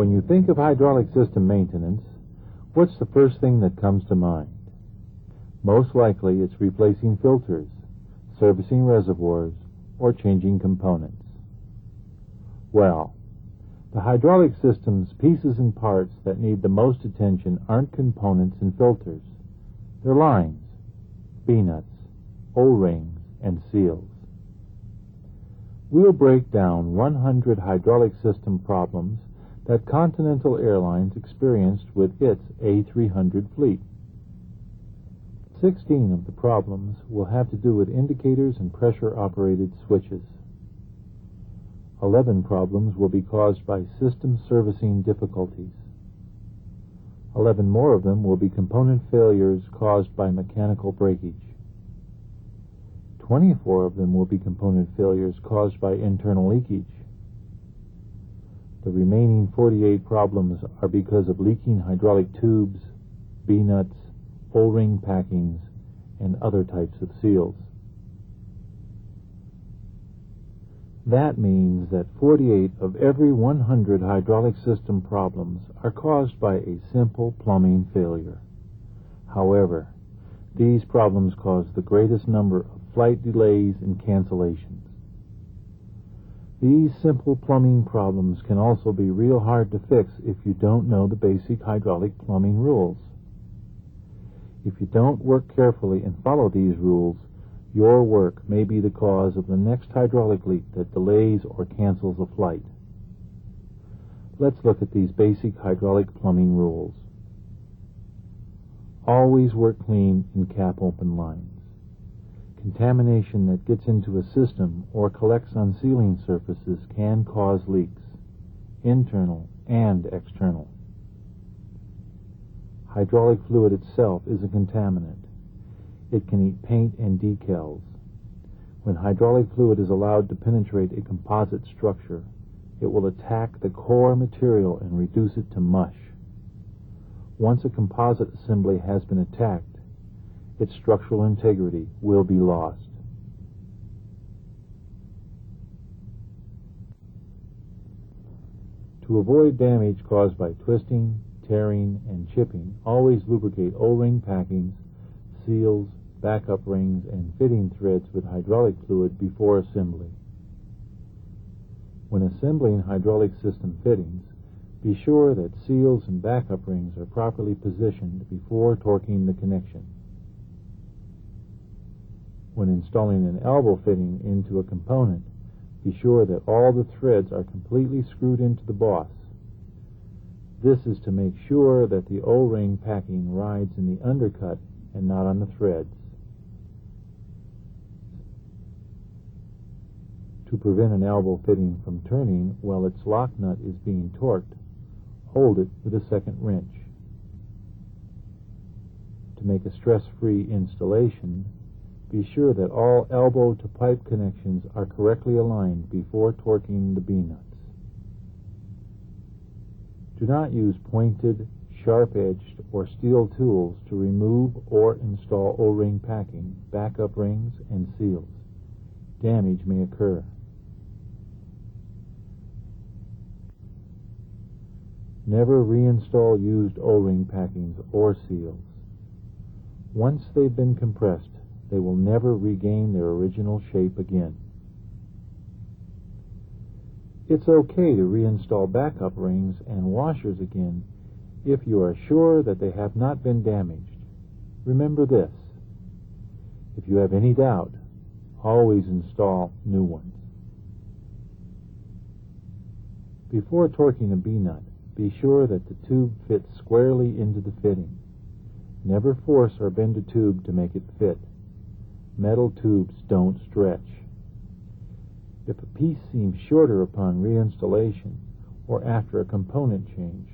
When you think of hydraulic system maintenance, what's the first thing that comes to mind? Most likely it's replacing filters, servicing reservoirs, or changing components. Well, the hydraulic system's pieces and parts that need the most attention aren't components and filters. They're lines, B-nuts, O-rings, and seals. We'll break down 100 hydraulic system problems that Continental Airlines experienced with its A300 fleet. 16 of the problems will have to do with indicators and pressure-operated switches. 11 problems will be caused by system servicing difficulties. 11 more of them will be component failures caused by mechanical breakage. 24 of them will be component failures caused by internal leakage. The remaining 48 problems are because of leaking hydraulic tubes, B-nuts, O-ring packings, and other types of seals. That means that 48 of every 100 hydraulic system problems are caused by a simple plumbing failure. However, these problems cause the greatest number of flight delays and cancellations. These simple plumbing problems can also be real hard to fix if you don't know the basic hydraulic plumbing rules. If you don't work carefully and follow these rules, your work may be the cause of the next hydraulic leak that delays or cancels a flight. Let's look at these basic hydraulic plumbing rules. Always work clean in cap-open lines. Contamination that gets into a system or collects on sealing surfaces can cause leaks, internal and external. Hydraulic fluid itself is a contaminant. It can eat paint and decals. When hydraulic fluid is allowed to penetrate a composite structure, it will attack the core material and reduce it to mush. Once a composite assembly has been attacked, its structural integrity will be lost. To avoid damage caused by twisting, tearing, and chipping, always lubricate O-ring packings, seals, backup rings, and fitting threads with hydraulic fluid before assembly. When assembling hydraulic system fittings, be sure that seals and backup rings are properly positioned before torquing the connection. When installing an elbow fitting into a component, be sure that all the threads are completely screwed into the boss. This is to make sure that the O-ring packing rides in the undercut and not on the threads. To prevent an elbow fitting from turning while its lock nut is being torqued, hold it with a second wrench. To make a stress-free installation, be sure that all elbow-to-pipe connections are correctly aligned before torquing the B-nuts. Do not use pointed, sharp-edged, or steel tools to remove or install O-ring packing, backup rings, and seals. Damage may occur. Never reinstall used O-ring packings or seals. Once they've been compressed, they will never regain their original shape again. It's okay to reinstall backup rings and washers again if you are sure that they have not been damaged. Remember this: if you have any doubt, always install new ones. Before torquing a B-nut, be sure that the tube fits squarely into the fitting. Never force or bend a tube to make it fit. Metal tubes don't stretch. If a piece seems shorter upon reinstallation or after a component change,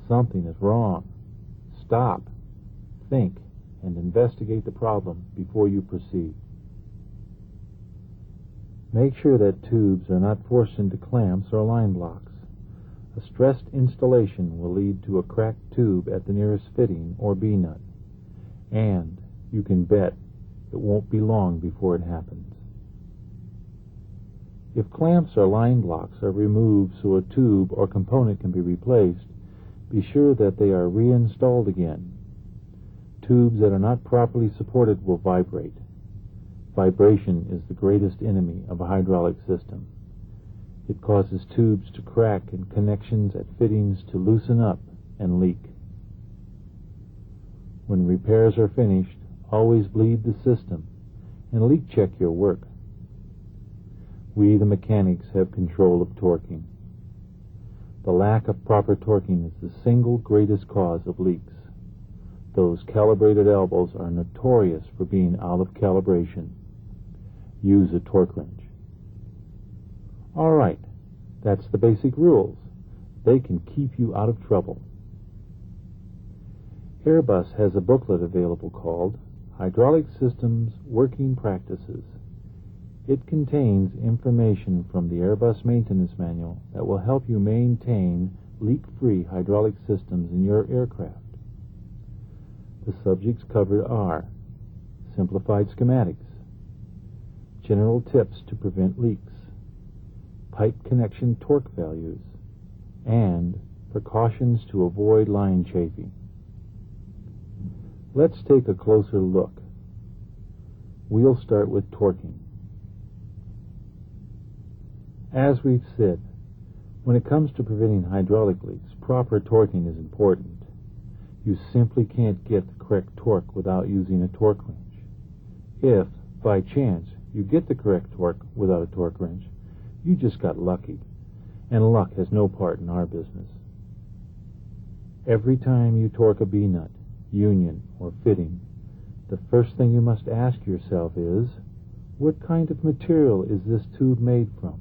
something is wrong. Stop, think, and investigate the problem before you proceed. Make sure that tubes are not forced into clamps or line blocks. A stressed installation will lead to a cracked tube at the nearest fitting or B-nut, and you can bet it won't be long before it happens. If clamps or line blocks are removed so a tube or component can be replaced, be sure that they are reinstalled again. Tubes that are not properly supported will vibrate. Vibration is the greatest enemy of a hydraulic system. It causes tubes to crack and connections at fittings to loosen up and leak. When repairs are finished, always bleed the system and leak check your work. We, the mechanics, have control of torquing. The lack of proper torquing is the single greatest cause of leaks. Those calibrated elbows are notorious for being out of calibration. Use a torque wrench. All right, that's the basic rules. They can keep you out of trouble. Airbus has a booklet available called Hydraulic Systems Working Practices. It contains information from the Airbus Maintenance Manual that will help you maintain leak-free hydraulic systems in your aircraft. The subjects covered are simplified schematics, general tips to prevent leaks, pipe connection torque values, and precautions to avoid line chafing. Let's take a closer look. We'll start with torquing. As we've said, when it comes to preventing hydraulic leaks, proper torquing is important. You simply can't get the correct torque without using a torque wrench. If, by chance, you get the correct torque without a torque wrench, you just got lucky, and luck has no part in our business. Every time you torque a B-nut, union, or fitting, the first thing you must ask yourself is, what kind of material is this tube made from,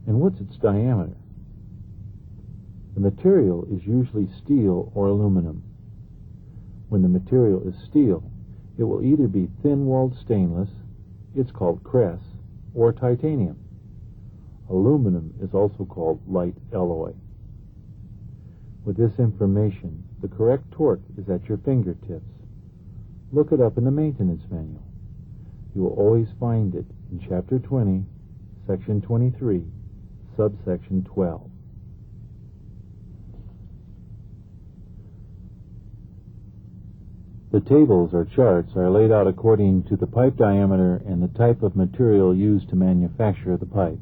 and what's its diameter? The material is usually steel or aluminum. When the material is steel, it will either be thin-walled stainless, it's called cress, or titanium. Aluminum is also called light alloy. With this information, the correct torque is at your fingertips. Look it up in the maintenance manual. You will always find it in Chapter 20, Section 23, Subsection 12. The tables or charts are laid out according to the pipe diameter and the type of material used to manufacture the pipe.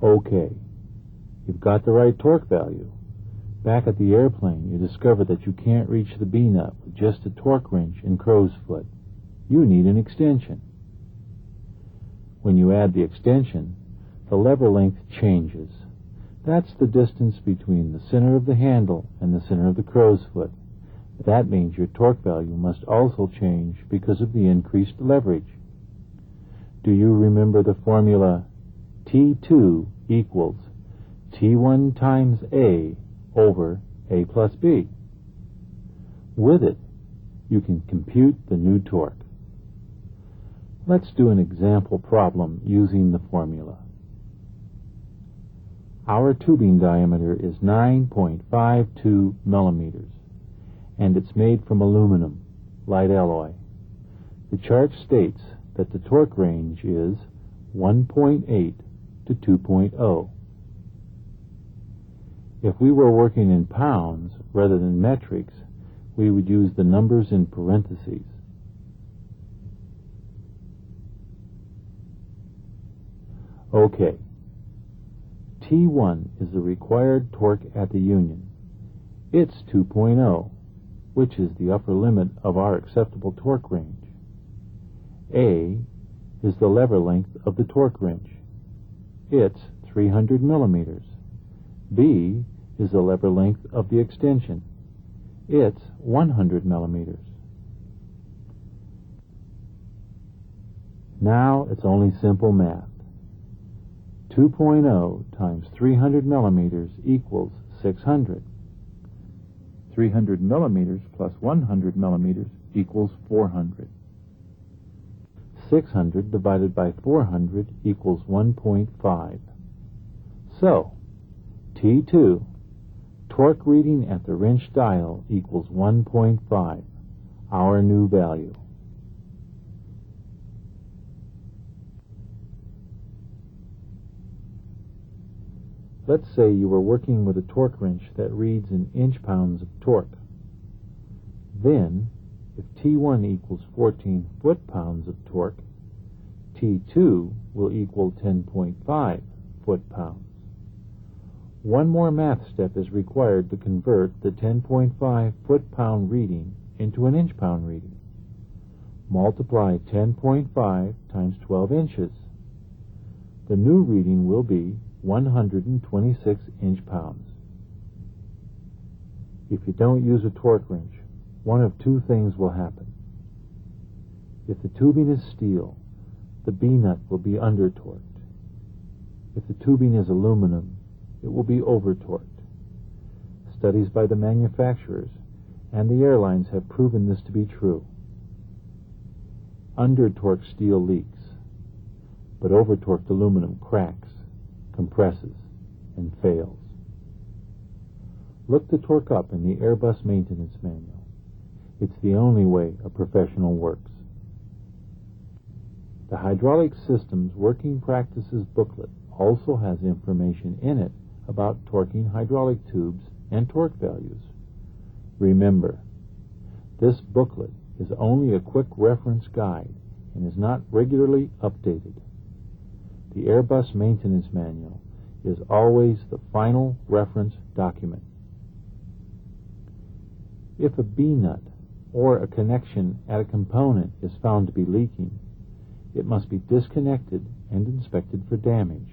Okay, you've got the right torque value. Back at the airplane, you discover that you can't reach the B-nut with just a torque wrench and crow's foot. You need an extension. When you add the extension, the lever length changes. That's the distance between the center of the handle and the center of the crow's foot. That means your torque value must also change because of the increased leverage. Do you remember the formula T2 equals T1 times A over A plus B? With it, you can compute the new torque. Let's do an example problem using the formula. Our tubing diameter is 9.52 millimeters, and it's made from aluminum, light alloy. The chart states that the torque range is 1.8 to 2.0. If we were working in pounds rather than metrics, we would use the numbers in parentheses. Okay, T1 is the required torque at the union. It's 2.0, which is the upper limit of our acceptable torque range. A is the lever length of the torque wrench. It's 300 millimeters. B is the lever length of the extension. It's 100 millimeters. Now it's only simple math. 2.0 times 300 millimeters equals 600. 300 millimeters plus 100 millimeters equals 400. 600 divided by 400 equals 1.5. So, T2, torque reading at the wrench dial, equals 1.5, our new value. Let's say you are working with a torque wrench that reads in inch-pounds of torque. Then, if T1 equals 14 foot-pounds of torque, T2 will equal 10.5 foot-pounds. One more math step is required to convert the 10.5 foot-pound reading into an inch-pound reading. Multiply 10.5 times 12 inches. The new reading will be 126 inch-pounds. If you don't use a torque wrench, one of two things will happen. If the tubing is steel, the B-nut will be under-torqued. If the tubing is aluminum, it will be over-torqued. Studies by the manufacturers and the airlines have proven this to be true. Under-torqued steel leaks, but over-torqued aluminum cracks, compresses, and fails. Look the torque up in the Airbus maintenance manual. It's the only way a professional works. The Hydraulic Systems Working Practices booklet also has information in it about torquing hydraulic tubes and torque values. Remember, this booklet is only a quick reference guide and is not regularly updated. The Airbus maintenance manual is always the final reference document. If a B-nut or a connection at a component is found to be leaking, it must be disconnected and inspected for damage.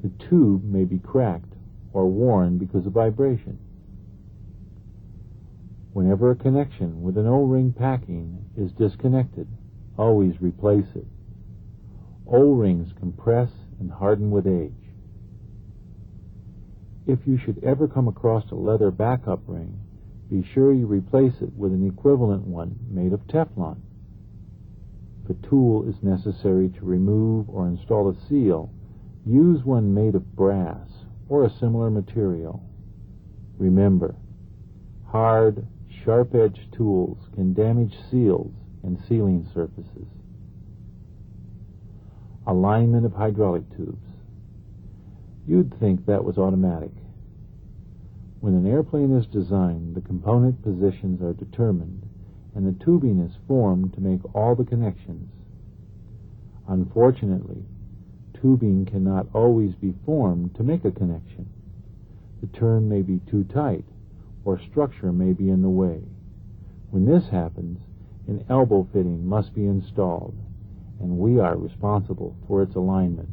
The tube may be cracked or worn because of vibration. Whenever a connection with an O-ring packing is disconnected, always replace it. O-rings compress and harden with age. If you should ever come across a leather backup ring, be sure you replace it with an equivalent one made of Teflon. If a tool is necessary to remove or install a seal, use one made of brass or a similar material. Remember, hard, sharp-edged tools can damage seals and sealing surfaces. Alignment of hydraulic tubes. You'd think that was automatic. When an airplane is designed, the component positions are determined and the tubing is formed to make all the connections. Unfortunately, tubing cannot always be formed to make a connection. The turn may be too tight or structure may be in the way. When this happens, an elbow fitting must be installed, and we are responsible for its alignment.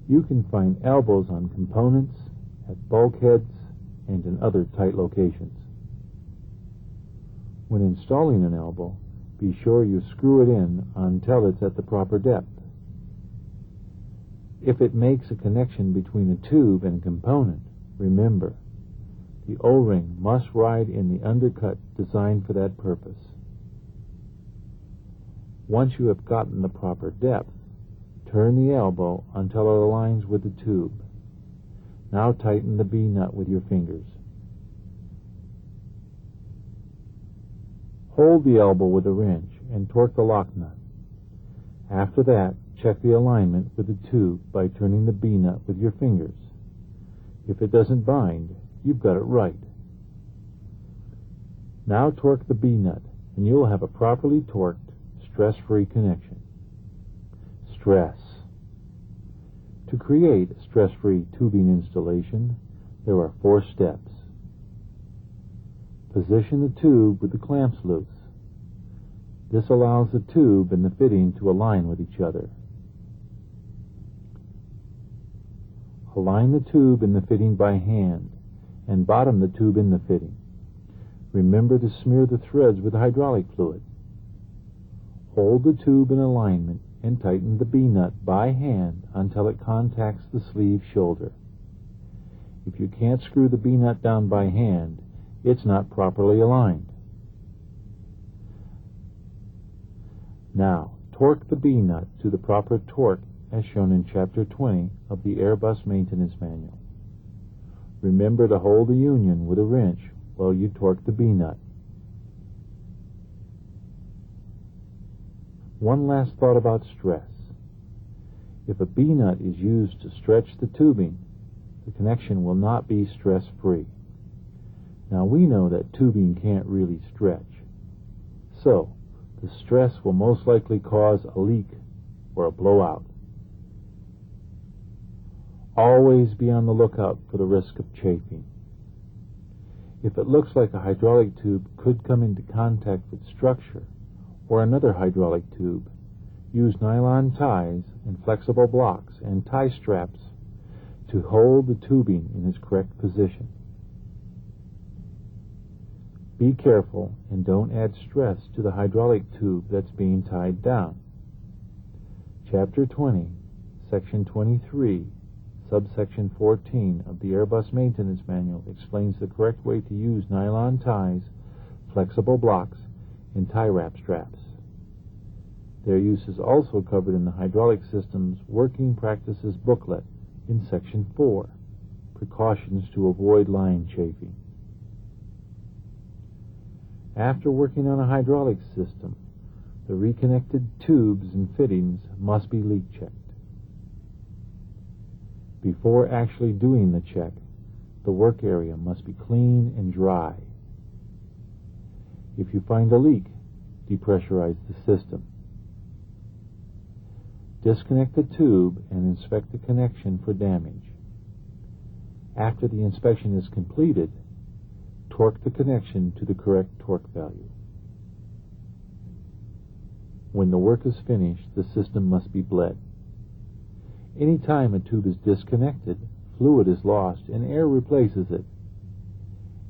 You can find elbows on components, at bulkheads, and in other tight locations. When installing an elbow, be sure you screw it in until it's at the proper depth. If it makes a connection between a tube and a component, remember, the O-ring must ride in the undercut designed for that purpose. Once you have gotten the proper depth, turn the elbow until it aligns with the tube. Now tighten the B-nut with your fingers. Hold the elbow with a wrench and torque the lock nut. After that, check the alignment with the tube by turning the B-nut with your fingers. If it doesn't bind, you've got it right. Now torque the B-nut, and you'll have a properly torqued, stress-free connection. Stress. To create a stress-free tubing installation, there are 4 steps. Position the tube with the clamps loose. This allows the tube and the fitting to align with each other. Align the tube and the fitting by hand, and bottom the tube in the fitting. Remember to smear the threads with hydraulic fluid. Hold the tube in alignment and tighten the B-nut by hand until it contacts the sleeve shoulder. If you can't screw the B-nut down by hand, it's not properly aligned. Now, torque the B-nut to the proper torque as shown in Chapter 20 of the Airbus Maintenance Manual. Remember to hold the union with a wrench while you torque the B-nut. One last thought about stress. If a B-nut is used to stretch the tubing, the connection will not be stress-free. Now we know that tubing can't really stretch, so the stress will most likely cause a leak or a blowout. Always be on the lookout for the risk of chafing. If it looks like a hydraulic tube could come into contact with structure or another hydraulic tube, use nylon ties and flexible blocks and tie straps to hold the tubing in its correct position. Be careful and don't add stress to the hydraulic tube that's being tied down. Chapter 20, Section 23, Subsection 14 of the Airbus Maintenance Manual explains the correct way to use nylon ties, flexible blocks, and tie wrap straps. Their use is also covered in the Hydraulic Systems Working Practices booklet in Section 4, Precautions to Avoid Line Chafing. After working on a hydraulic system, the reconnected tubes and fittings must be leak checked. Before actually doing the check, the work area must be clean and dry. If you find a leak, depressurize the system. Disconnect the tube and inspect the connection for damage. After the inspection is completed, torque the connection to the correct torque value. When the work is finished, the system must be bled. Any time a tube is disconnected, fluid is lost and air replaces it.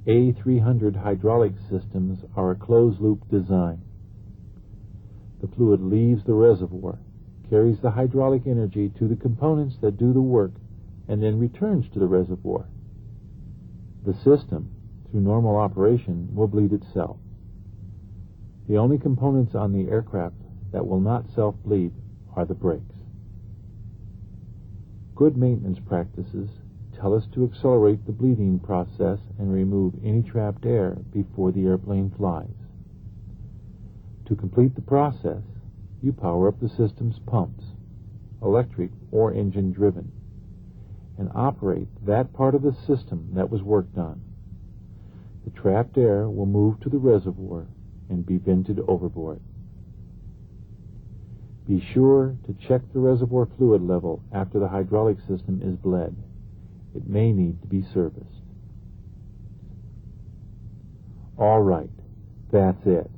A300 hydraulic systems are a closed-loop design. The fluid leaves the reservoir, carries the hydraulic energy to the components that do the work, and then returns to the reservoir. The system, through normal operation, will bleed itself. The only components on the aircraft that will not self-bleed are the brakes. Good maintenance practices tell us to accelerate the bleeding process and remove any trapped air before the airplane flies. To complete the process, you power up the system's pumps, electric or engine-driven, and operate that part of the system that was worked on. The trapped air will move to the reservoir and be vented overboard. Be sure to check the reservoir fluid level after the hydraulic system is bled. It may need to be serviced. All right, that's it.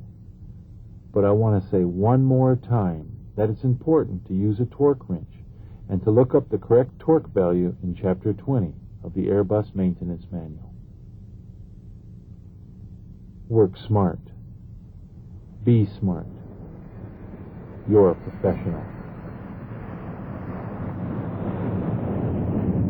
But I want to say one more time that it's important to use a torque wrench and to look up the correct torque value in Chapter 20 of the Airbus Maintenance Manual. Work smart. Be smart. You're a professional.